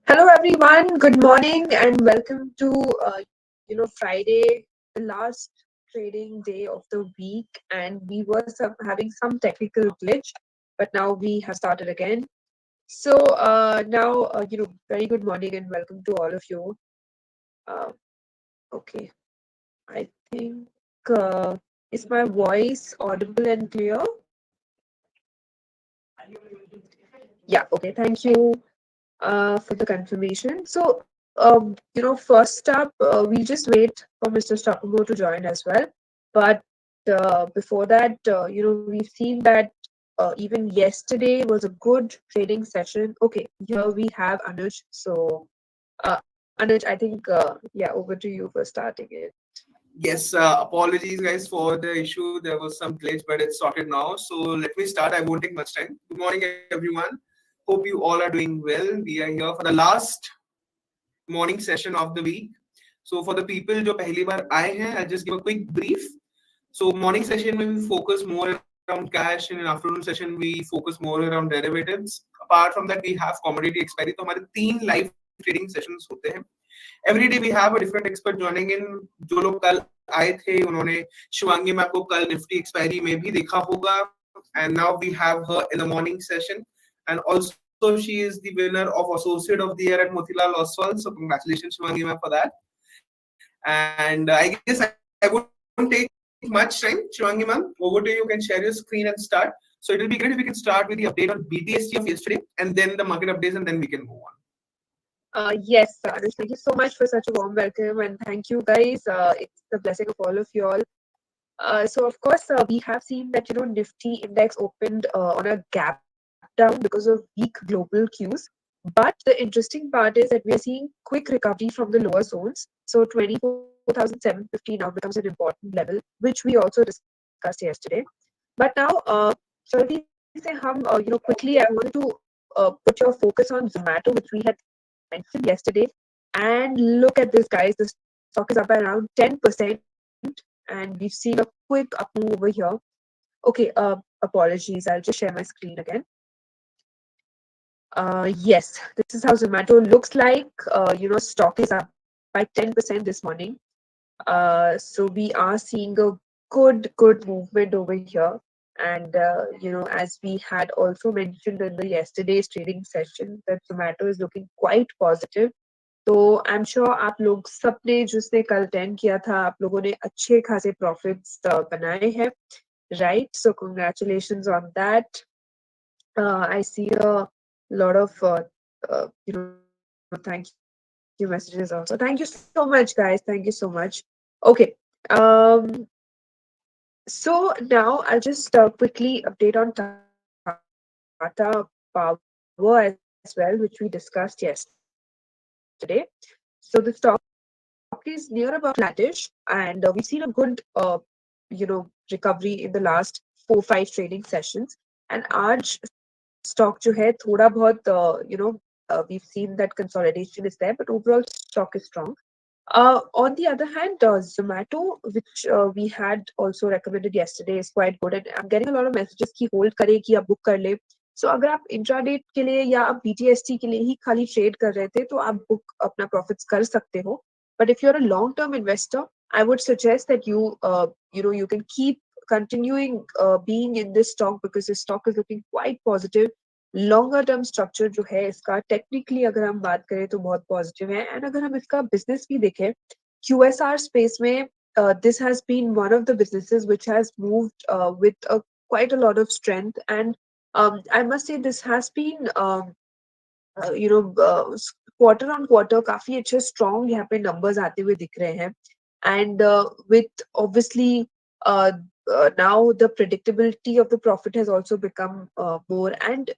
Hello, everyone. Good morning and welcome to Friday, the last trading day of the week, and we were having some technical glitch, but now we have started again. So now, very good morning and welcome to all of you. Uh, okay, I think is my voice audible and clear? Yeah. Okay. Thank you for the confirmation. First up, we'll just wait for Mr. Stockamo to join as well. But before that, we've seen that even yesterday was a good trading session. Okay, here we have Anuj. So, Anuj, I think, yeah, over to you for starting it. Yes, apologies guys for the issue. There was some glitch, but it's sorted now. So let me start. I won't take much time. Good morning, everyone. Hope you all are doing well. We are here for the last morning session of the week. So for the people जो पहली बार आए हैं, I'll just give a quick brief. So morning session में we focus more around cash, and in afternoon session we focus more around derivatives. Apart from that, we have commodity expiry. तो हमारे 3 live trading sessions होते हैं. Every day we have a different expert joining in. जो लोग कल आए थे उन्होंने शिवांगी मैम को कल निफ्टी एक्सपायरी में भी देखा होगा, and now we have her in the morning session, and also she is the winner of associate of the year at Motilal Oswal, so congratulations Shivangi ma'am for that. And I guess I won't take much time. Shivangi ma'am, over to you. You can share your screen and start. So it will be great if we can start with the update on BTST of yesterday and then the market updates, and then we can move on. Yes, Anush, thank you so much for such a warm welcome and thank you guys. It's the blessing of all of you all. So of course, we have seen that Nifty index opened on a gap down because of weak global cues. But the interesting part is that we are seeing quick recovery from the lower zones. So 24,750 now becomes an important level, which we also discussed yesterday. But now, Shalvi se quickly, I want to put your focus on Zomato, which we had mentioned yesterday. And look at this, guys. The stock is up by around 10%, and we've seen a quick up move over here. Okay, apologies. I'll just share my screen again. Yes, this is how Zomato looks like. Stock is up by 10% this morning. So we are seeing a good movement over here. And as we had also mentioned in the yesterday's trading session, that Zomato is looking quite positive. तो I am sure आप लोग सबने जिसने कल 10 किया था आप लोगों ने अच्छे खासे प्रॉफिट्स बनाए हैं right so congratulations on that I see a lot of thank you messages also. Thank you so much, guys. Thank you so much. Okay. So now I'll just quickly update on Tata Power as well, which we discussed yesterday. So the stock is near about flattish, and we've seen a good recovery in the last 4-5 trading sessions. And आज stock जो है थोड़ा बहुत we've seen that consolidation is there, but overall stock is strong. On the other hand, Zomato, which we had also recommended yesterday, is quite good. And I'm getting a lot of messages कि hold करे कि आप book कर ले. So अगर आप intraday के लिए या आप BTST के लिए ही खाली trade कर रहे थे, तो आप book अपना profits कर सकते हो. But if you're a long-term investor, I would suggest that you can keep continuing being in this stock because this stock is looking quite positive. Longer term structure जो है इसका टेक्निकली अगर हम बात करें तो बहुत पॉजिटिव है एंड अगर हम इसका बिजनेस भी देखें QSR स्पेस में this has been one of the businesses which has moved with quite a lot of strength and I must say this has been quarter on quarter काफी अच्छे strong यहाँ पे numbers आते हुए दिख रहे हैं and with obviously now the predictability of the profit has also become more and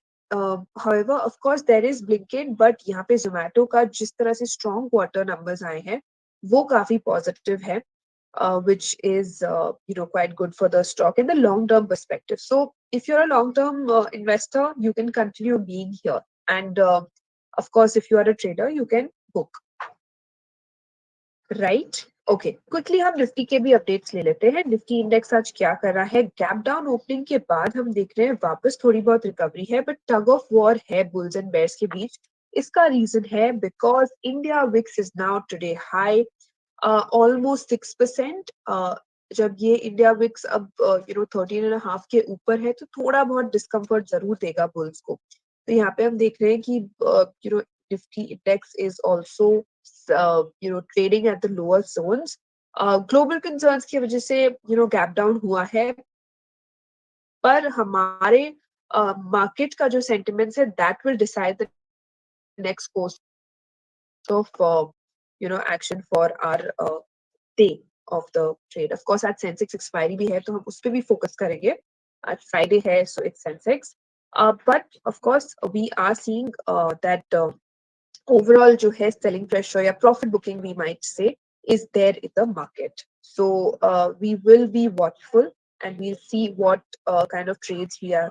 however of course there is Blinkit but यहाँ पे Zomato का जिस तरह से strong quarter numbers आए हैं वो काफी positive है which is quite good for the stock in the long term perspective. So if you're a long term investor, you can continue being here, and of course, if you are a trader, you can book. Right? Okay. Quickly हम Nifty के भी updates ले लेते हैं. Nifty index आज क्या कर रहा है? गैप डाउन ओपनिंग के बाद हम देख रहे हैं वापस थोड़ी बहुत रिकवरी है, बट टग ऑफ वॉर है बुल्स एंड बेयर्स के बीच. इसका रीजन है because India VIX is now today high almost 6%. जब ये इंडिया विक्स अब 13.5 के ऊपर है तो थोड़ा बहुत डिस्कम्फर्ट जरूर देगा बुल्स को. तो यहाँ पे हम देख रहे हैं कि Nifty index is also trading at the lower zones. Global concerns की वजह से गैप डाउन हुआ है, पर हमारे मार्केट का जो सेंटिमेंट्स है that will decide the next course of action for our day of the trade. Of course, आज सेंसेक्स एक्सपायरी भी है तो हम उस पर भी फोकस करेंगे. आज फ्राइडे है so it's Sensex. But of course we are seeing that overall जो है selling pressure या profit booking we might say is there in the market. So we will be watchful and we'll see what kind of trades we are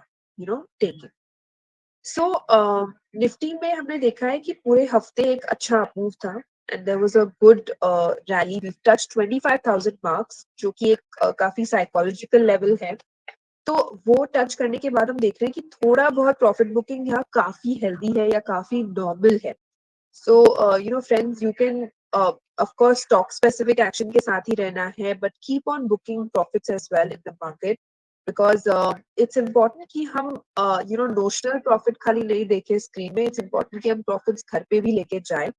taking. So Nifty में हमने देखा है कि पूरे हफ्ते एक अच्छा मूव था and there was a good rally. We touch 25,000 marks जो कि एक काफी साइकोलॉजिकल लेवल है. तो वो टच करने के बाद हम देख रहे हैं कि थोड़ा बहुत प्रॉफिट बुकिंग यहाँ काफी हेल्दी है या काफी नॉर्मल है. So, friends, you can, of course, stock specific action के साथ ही रहना है, but keep on booking profits as well in the market because it's important कि हम, notional profit खाली नहीं देखें screen में. It's important कि हम profits घर पे भी लेके जाएं,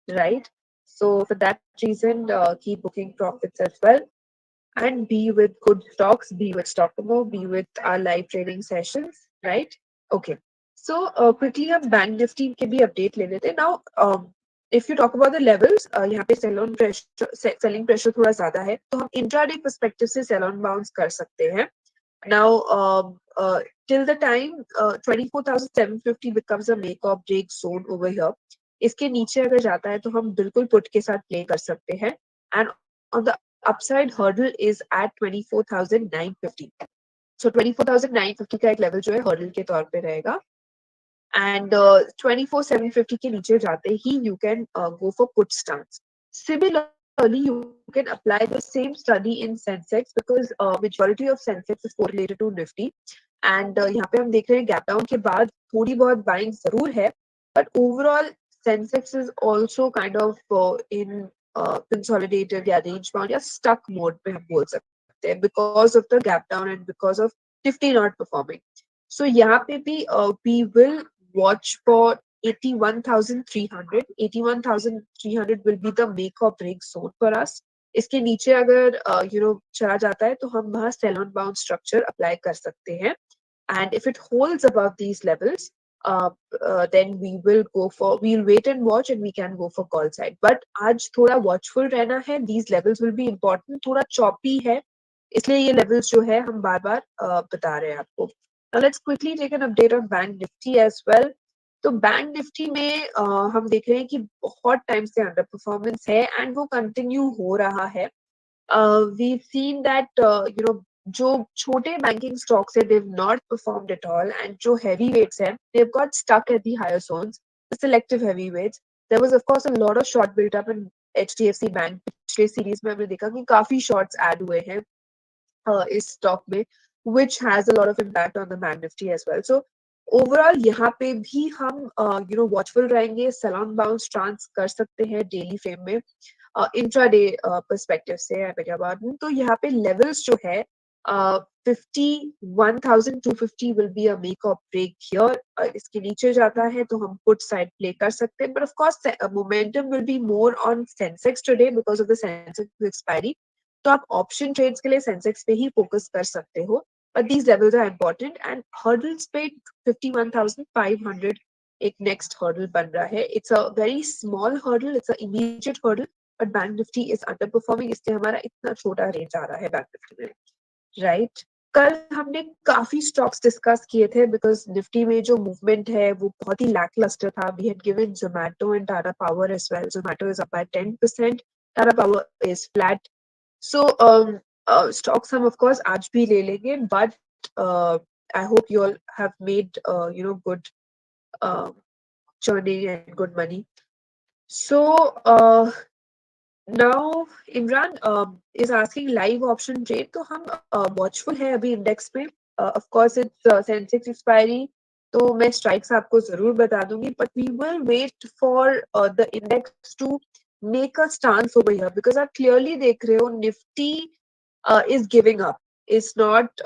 right? So, for that reason, keep booking profits as well and be with good stocks, be with Stockamo, be with our live trading sessions, right? Okay. So quickly हम bank Nifty के भी update ले लेते हैं. Now, if you talk about the levels, यहाँ पे selling pressure थोड़ा ज्यादा है तो हम intraday perspective से sell on bounce कर सकते हैं. Now, till the time 24,750 becomes a make or break zone over here. इसके नीचे अगर जाता है तो हम बिल्कुल पुट के साथ प्ले कर सकते हैं. And on the upside hurdle is at 24,950. So 24,950 का एक लेवल जो है hurdle के तौर पे रहेगा. And 24,750 के नीचे जाते ही you can go for put stance. Similarly, you can apply the same study in Sensex because majority of Sensex is correlated to Nifty. And यहाँ पे हम देख रहे हैं गैप डाउन के बाद थोड़ी बहुत बाइंग जरूर है, but overall Sensex is also kind of in consolidated या range bound या stuck mode पे हम बोल सकते हैं because of the gap down and because of Nifty not performing. So यहाँ पे भी we will watch for 81,300. 81,300 will be the make or break zone for us. इसके नीचे अगर चला जाता है तो हम वहाँ sell on bound structure apply कर सकते हैं. And if it holds above these levels, then we'll wait and watch and we can go for call side. But आज थोड़ा watchful रहना है. These levels will be important. थोड़ा choppy है, इसलिए ये levels जो है हम बार बार बता रहे हैं आपको. Now let's quickly take an update on Bank Nifty as well. तो बैंक निफ्टी में हम देख रहे हैं कि बहुत टाइम से अंडर परफॉर्मेंस है एंड वो कंटिन्यू हो रहा है. We've seen that जो छोटे बैंकिंग स्टॉक्स है they've not performed at all and जो heavy weights है they've got stuck at the higher zones, the selective heavyweights. There was of course a lot of short built up in HDFC Bank. पिछले series में हमने देखा कि काफी shorts add हुए हैं इस स्टॉक में, which has a lot of impact on the bank nifty as well. So overall यहाँ पे भी हम watchful रहेंगे. sell on bounce trans कर सकते हैं डेली फ्रेम में इंट्राडे पर्सपेक्टिव से. I beg your pardon. तो यहाँ पे लेवल्स जो है 51,250 will be a make or break here. इसके नीचे जाता है तो हम put side play कर सकते हैं, but of course momentum will be more on Sensex today because of the Sensex expiry. तो आप ऑप्शन ट्रेड्स के लिए सेंसेक्स पे ही फोकस कर सकते हो, but these levels are important. And hurdles पे 51,500 एक नेक्स्ट हर्डल बन रहा है. It's a very small hurdle, it's a immediate hurdle, but Bank Nifty is underperforming, इसलिए हमारा इतना छोटा रेंज आ रहा है बैंक निफ्टी में, राइट. कल हमने काफी स्टॉक्स डिस्कस किए थे बिकॉज निफ्टी में जो मूवमेंट है वो बहुत ही लैकलस्टर था. We had given Zomato and Tata Power as well. Zomato is up by 10%, Tata Power is flat. So stocks हम of course आज भी ले लेंगे, but I hope you all have made good uh, journey and good money. So now Imran is asking live option trade. तो हम watchful है अभी index में. Of course it's Sensex expiry. तो मैं स्ट्राइक्स आपको जरूर बता दूंगी, but we will wait for the index to make a stance over here, because आप क्लियरली देख रहे हो Nifty is giving up, is not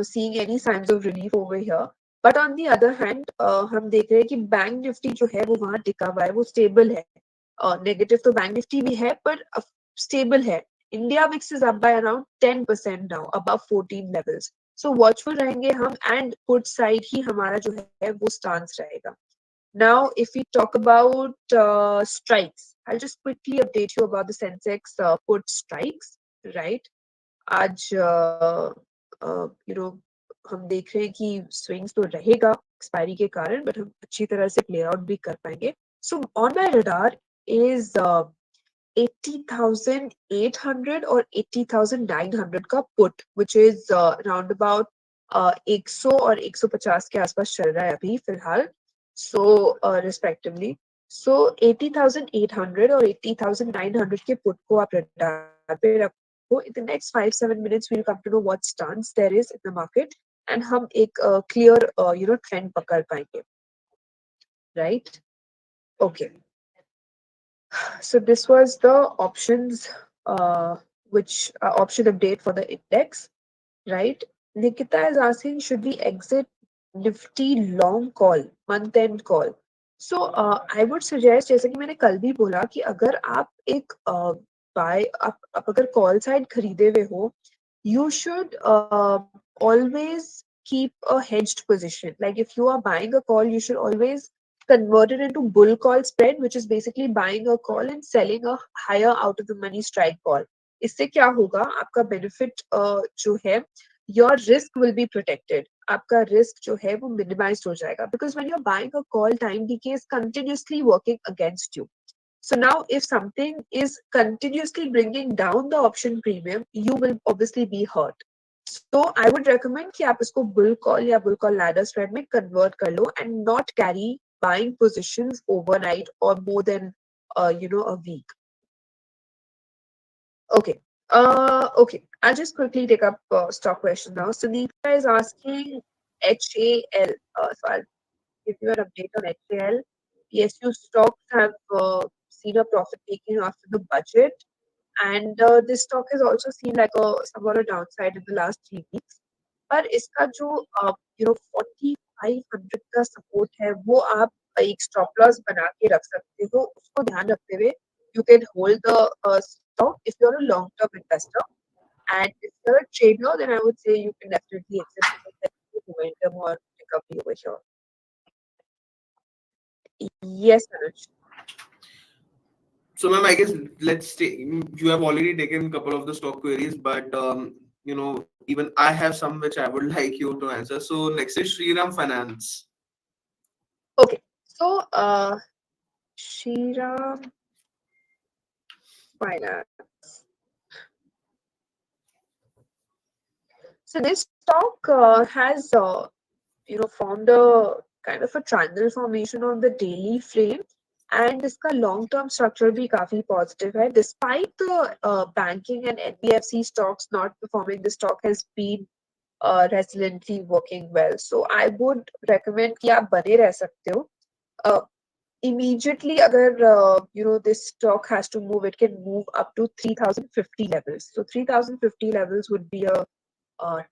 seeing any signs of relief over here. But on the other hand, हम देख रहे हैं कि bank Nifty जो है वो वहां टिका हुआ है, वो स्टेबल है. नेगेटिव तो बैंक निफ्टी भी है पर स्टेबल है. India mix is up by around 10% now, above 14 levels. So watchful रहेंगे हम, एंड पुट साइड ही हमारा जो है वो स्टांस रहेगा. Now, if we talk about strikes, I'll just quickly update you about the Sensex put strikes, right? आज हम देख रहे हैं कि स्विंग्स तो रहेगा एक्सपायरी के कारण, बट हम अच्छी तरह से प्ले आउट भी कर पाएंगे. So on my radar is 80,800 और 80,900 का put, which is round about 100 और 150 के आसपास चल रहा है अभी फिलहाल. सो रिस्पेक्टिवली, सो 80,800 और 80,900 के पुट को आप रडार पे रखो. In the next 5-7 minutes, we'll come to know what stance there is in the market, and हम एक clear trend पकड़ पाएंगे, right? Okay. So this was the options, which option update for the index, right? Nikita is asking, should we exit Nifty long call, month end call? So I would suggest, जैसे कि मैंने कल भी बोला, कि अगर आप एक आप अगर कॉल साइड खरीदे हुए हो, you should always keep a hedged position. Like if you are buying a call, you should always convert it into bull call spread, which is basically buying a call and selling a higher out of the money strike call. इससे क्या होगा, आपका benefit जो है, your risk will be protected. आपका risk जो है वो minimized हो जाएगा, because when you're buying a call, time decay is continuously working against you. So now if something is continuously bringing down the option premium, you will obviously be hurt. So I would recommend कि आप इसको bull call या bull call ladder spread में convert कर लो, and not carry buying positions overnight or more than a week. Okay. Okay. I'll just quickly take up stock question now. Sunita is asking HAL. So I'll give you an update on HAL. PSU stocks have seen a profit taking after the budget, and this stock has also seen like a somewhat a downside in the last 3 weeks. पर इसका जो 4500 का support है, वो आप एक stop loss बना के रख सकते हो. उसको ध्यान रखते हुए you can hold the stock if you're a long term investor, and if you're a trader, then I would say you can definitely exit because there's no momentum or recovery over here. Yes, Anuj. So, ma'am, I guess let's take. You have already taken a couple of the stock queries, but even I have some which I would like you to answer. So, next is Shriram Finance. Okay, so Shriram Finance. So this stock has formed a kind of a triangle formation on the daily frame, and इसका long term structure भी काफी positive है. Despite the banking and NBFC stocks not performing, the stock has been resiliently working well. So I would recommend कि आप बने रह सकते हो. Uh, Immediately अगर this stock has to move, it can move up to 3050 levels. So 3050 levels would be a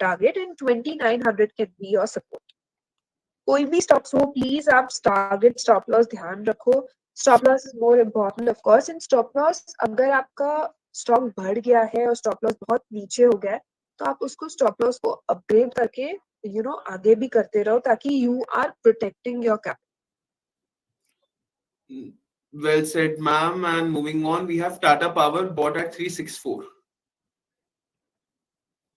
target, and 2900 can be your support. कोई भी stocks हो, प्लीज आप टारगेट स्टॉप लॉस ध्यान रखो. Stop loss is more important of course. In stop loss, अगर आपका stock बढ़ गया है और स्टॉप लॉस बहुत नीचे हो गया है, तो आप उसको स्टॉप लॉस को अपग्रेड करके आगे भी करते रहो, ताकि you are protecting your capital. Well said, ma'am. And moving on, we have Tata Power bought at 364.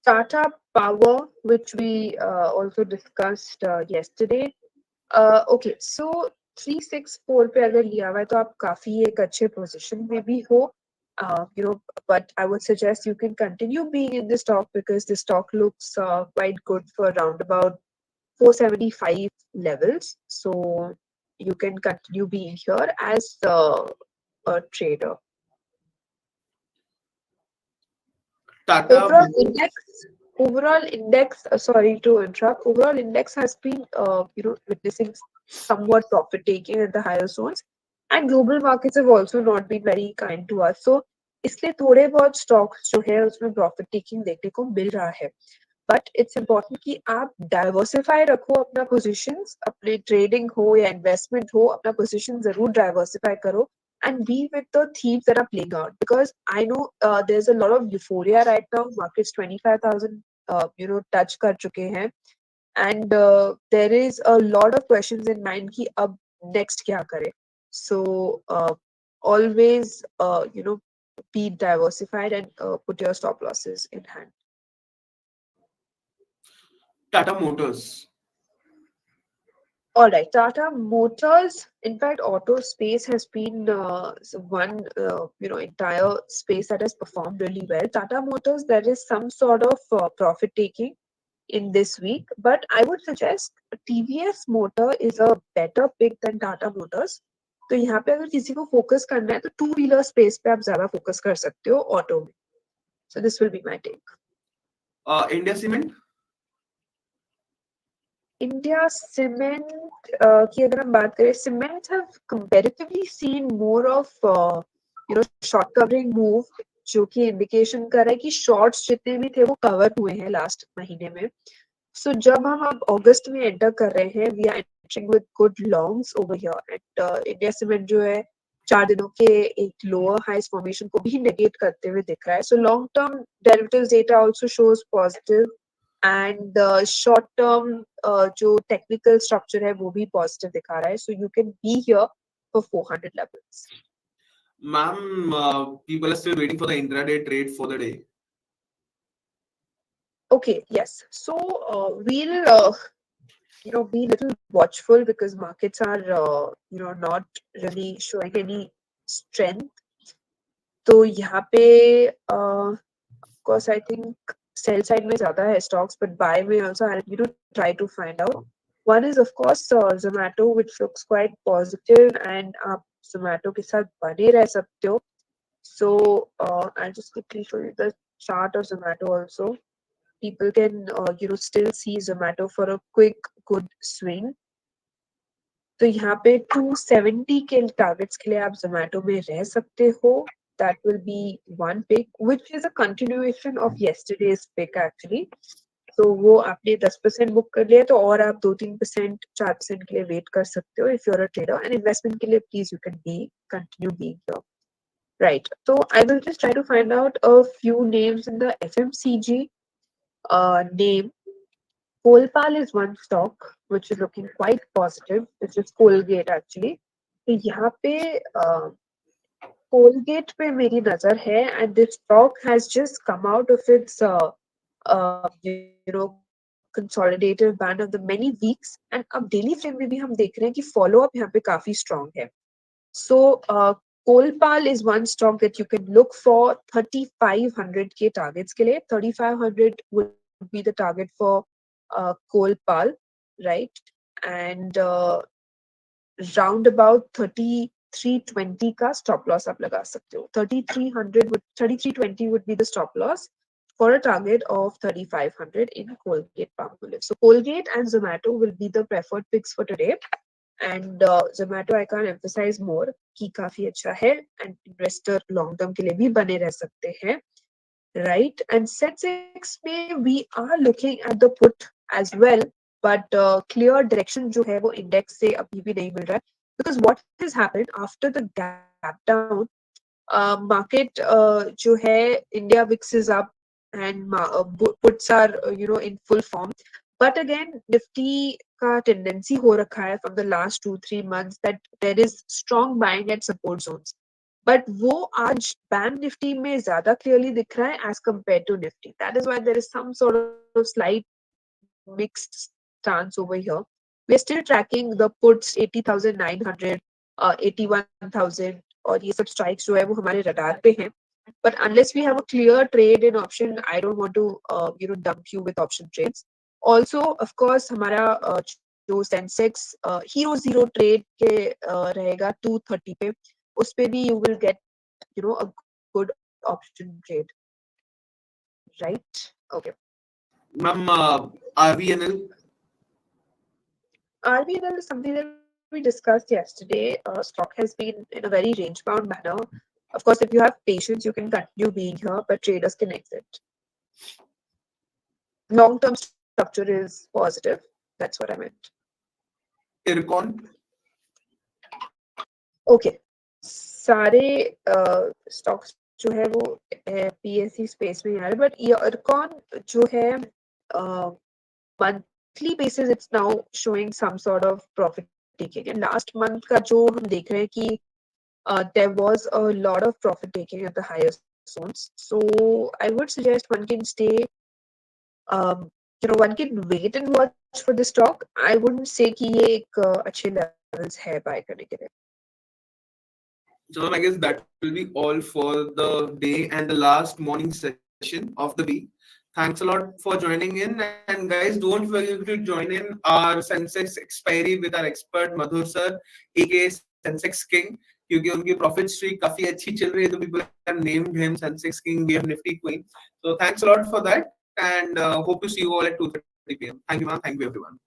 Tata Power, which we also discussed yesterday. Okay, so 364 पे अगर लिया हुआ है तो आप काफी एक अच्छे पोजीशन में भी हो. But I would suggest you can continue being in the stock, because the stock looks quite good for around about 475 levels. So you can continue being here as a trader. Tata Overall index, overall index, sorry to interrupt, overall index has been, witnessing somewhat profit taking at the higher zones, and global markets have also not been very kind to us. So इसलिए थोड़े बहुत stocks जो है उसमें profit taking देखने को मिल रहा है. बट इट्स इम्पोर्टेंट कि आप डाइवर्सिफाई रखो अपना पोजीशंस, अपने ट्रेडिंग हो या इन्वेस्टमेंट हो, अपना पोजीशन जरूर डाइवर्सिफाई करो and be with the themes that are playing out, because I know there's a lot of euphoria right now. Markets 25,000 touch कर चुके हैं, and there is a lot of questions in mind कि अब next क्या करें. So always be diversified and put your stop losses in hand. Tata Motors. All right, Tata Motors. In fact, auto space has been one entire space that has performed really well. Tata Motors, there is some sort of profit taking in this week, but I would suggest TVS Motor is a better pick than Tata Motors. तो यहाँ पे अगर किसी को focus करना है तो two wheeler space पे आप ज्यादा फोकस कर सकते हो ऑटो में. So this will be my take. India Cement. India cement की अगर हम बात करें, cements have comparatively seen more of short covering move, जो कि इंडिकेशन कर रहा है कि शॉर्ट्स जितने भी थे वो कवर हुए हैं लास्ट महीने में. सो जब हम अब अगस्त में एंटर कर रहे हैं, we are entering with good longs over here, and India Cement जो है 4 दिनों के एक लोअर हाइस फॉर्मेशन को भी नेगेट करते हुए दिख रहा है. So long term derivatives data also shows positive, and short term जो टेक्निकल स्ट्रक्चर है वो भी पॉजिटिव दिखा रहा है. So you can be here for 400 levels. Ma'am, people are still waiting for the intraday trade for the day. Okay, yes. So we'll be a little watchful because markets are not really showing any strength. तो यहाँ पे of course I think sell side में ज़्यादा है stocks, but buy में also I need to try to find out. One is of course Zomato, which looks quite positive, and आप Zomato के साथ बने रह सकते हो. So I'll just quickly show you the chart of Zomato also. People can still see Zomato for a quick good swing. तो यहाँ पे 270 के टारगेट्स के लिए आप जोमेटो में रह सकते हो. That will be one pick, which is a continuation of yesterday's pick actually. तो वो आपने 10% बुक कर लिया तो और आप 2-3% 4% के लिए वेट कर सकते हो if you're a trader. And investment के लिए please you can continue being here. Right. So I will just try to find out a few names in the FMCG name. Colpal is one stock which is looking quite positive, which is Colgate actually. तो यहाँ पे Colgate पे मेरी नजर है, and this stock has just come out of its consolidative band of the many weeks, and अब daily frame में भी हम देख रहे हैं कि follow up यहाँ पे काफी strong है. So Colpal is one stock that you can look for 3,500 के targets के लिए. 3,500 would be the target for Colpal, right? And round about 3320 का stop loss आप लगा सकते हो. 3320 would be the stop loss for a target of 3,500 in Colgate Palmolive. So Colgate and Zomato will be the preferred picks for today. And Zomato I can't emphasize more कि काफी अच्छा है, and investor long term के लिए भी बने रह सकते हैं, right? And Sensex में we are looking at the put as well, but clear direction जो है वो index से अभी भी नहीं मिल रहा है, because what has happened after the gap down, market जो है India VIX is up and puts are in full form. But again, Nifty का tendency हो रखा है from the last 2-3 months that there is strong buying at support zones. But वो आज bank Nifty में ज्यादा clearly दिख रहा है as compared to Nifty. That is why there is some sort of slight mixed stance over here. We are still tracking the puts 80,900, 81,000, और ये सब strikes जो है वो हमारे radar पे हैं. But unless we have a clear trade in option, I don't want to dump you with option trades. Also, of course, हमारा जो Sensex Hero Zero trade के रहेगा 230 पे, उस पे भी you will get a good option trade, right? Okay. Ma'am, RVNL. RVNL is something that we discussed yesterday. Stock has been in a very range bound manner. Of course, if you have patience, you can continue being here, but traders can exit. Long term structure is positive. That's what I meant. Ircon. Okay सारे stocks जो है वो PSC space में आ रहे but ईयरकॉन जो है monthly basis it's now showing some sort of profit taking and last month का जो हम देख रहे हैं कि there was a lot of profit taking at the higher zones. So I would suggest one can stay, one can wait and watch for the stock. I wouldn't say कि ये एक अच्छे levels है buy करने के लिए. So I guess that will be all for the day and the last morning session of the week. Thanks a lot for joining in, and guys, don't forget to join in our Sensex expiry with our expert Madhur sir, aka Sensex King. क्योंकि उनकी profit streak काफी अच्छी चल रही है, तो people have named him Sensex King. We have Nifty Queen. So thanks a lot for that, and hope to see you all at 2:30 p.m. Thank you, ma'am. Thank you, everyone.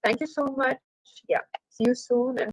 Thank you so much. Yeah. See you soon and